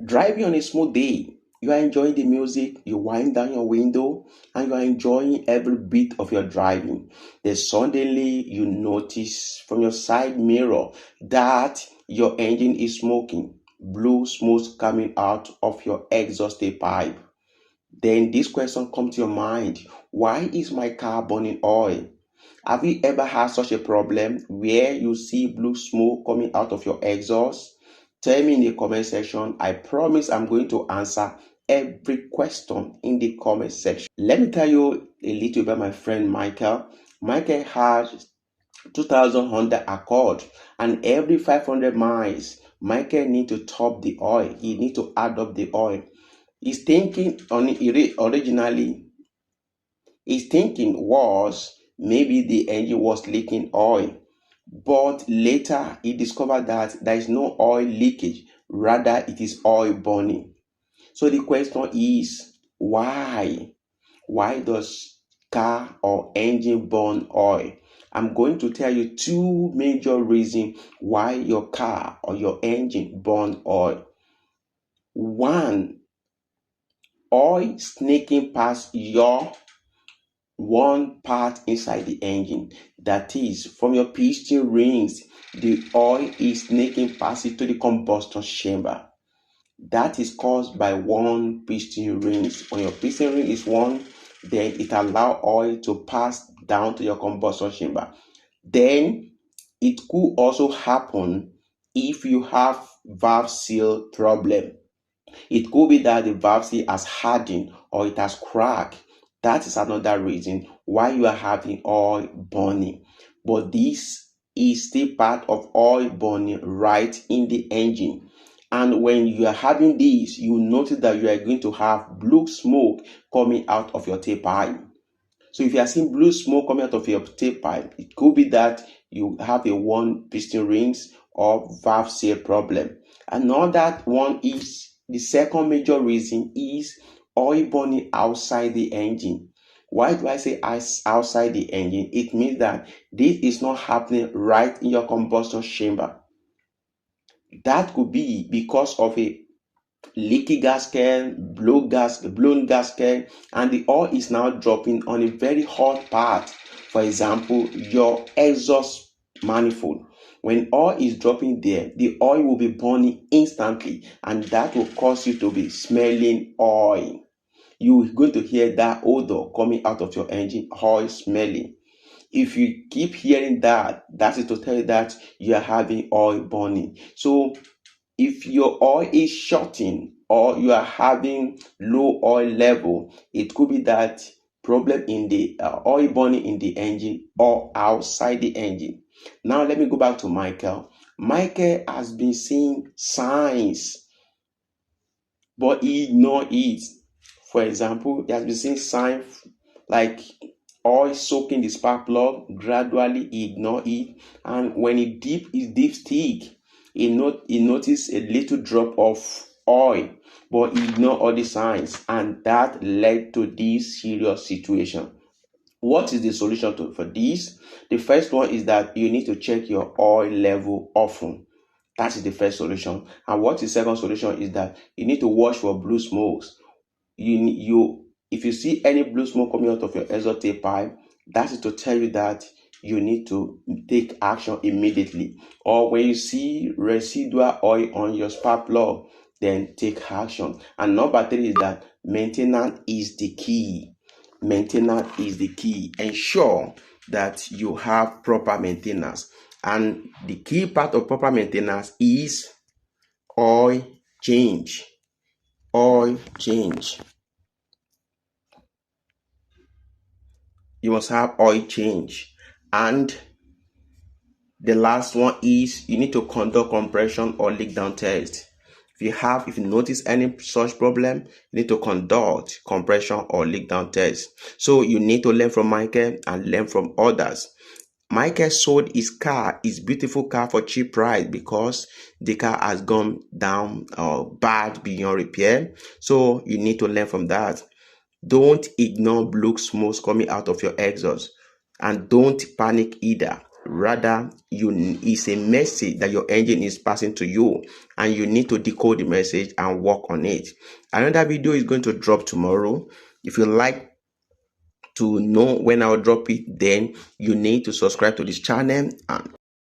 Driving on a smooth day, you are enjoying the music, you wind down your window, and you are enjoying every bit of your driving. Then suddenly you notice from your side mirror that your engine is smoking, blue smoke coming out of your exhaust pipe. Then this question comes to your mind: why is my car burning oil? Have you ever had such a problem where you see blue smoke coming out of your exhaust? Tell me in the comment section. I promise I'm going to answer every question in the comment section. Let me tell you a little about my friend Michael. Michael has 2000 Honda Accord, and every 500 miles, Michael need to top the oil. He need to add up the oil. His thinking originally his thinking was maybe the engine was leaking oil, but later he discovered that there is no oil leakage, rather, it is oil burning. So the question is why? Why does car or engine burn oil? I'm going to tell you two major reasons why your car or your engine burn oil. One, oil snaking past your one part inside the engine, that is from your piston rings, the oil is snaking past it to the combustion chamber. That is caused by one piston rings. When your piston ring is one, then it allows oil to pass down to your combustion chamber. Then it could also happen if you have valve seal problem. It could be that the valve seal has hardened or it has cracked. That is another reason why you are having oil burning. But this is still part of oil burning right in the engine. And when you are having this, you notice that you are going to have blue smoke coming out of your tailpipe. So if you are seeing blue smoke coming out of your tailpipe, it could be that you have a one piston rings or valve seal problem. Another one is the second major reason is oil burning outside the engine. Why do I say outside the engine? It means that this is not happening right in your combustion chamber. That could be because of a leaky gasket, blown gasket, and the oil is now dropping on a very hot part. For example, your exhaust manifold. When oil is dropping there, the oil will be burning instantly, and that will cause you to be smelling oil. You're going to hear that odor coming out of your engine, oil smelling. If you keep hearing that, that is to tell you that you are having oil burning. So if your oil is shorting or you are having low oil level, it could be that problem in the oil burning in the engine or outside the engine. Now let me go back to Michael. Michael has been seeing signs, but he ignored it. For example, he has been seeing signs like oil soaking the spark plug. Gradually he ignored it, and when he dip his dipstick, he noticed a little drop of oil, but he ignored all the signs, and that led to this serious situation. What is the solution for this? The first one is that you need to check your oil level often. That is the first solution. And what is the second solution is that you need to watch for blue smokes. If you see any blue smoke coming out of your exhaust pipe, that is to tell you that you need to take action immediately. Or when you see residual oil on your spark plug, then take action. And number three is that maintenance is the key. Maintenance is the key. Ensure that you have proper maintenance. And the key part of proper maintenance is oil change. Oil change. You must have oil change. And the last one is you need to conduct compression or leak down test. If you notice any such problem, you need to conduct compression or leak down test. So you need to learn from Michael and learn from others. Michael sold his car, his beautiful car, for cheap price because the car has gone down bad beyond repair. So you need to learn from that. Don't ignore blue smoke coming out of your exhaust, and don't panic either. rather it's a message that your engine is passing to you, and you need to decode the message and work on it. Another video is going to drop tomorrow. If you like to know when I'll drop it, then you need to subscribe to this channel and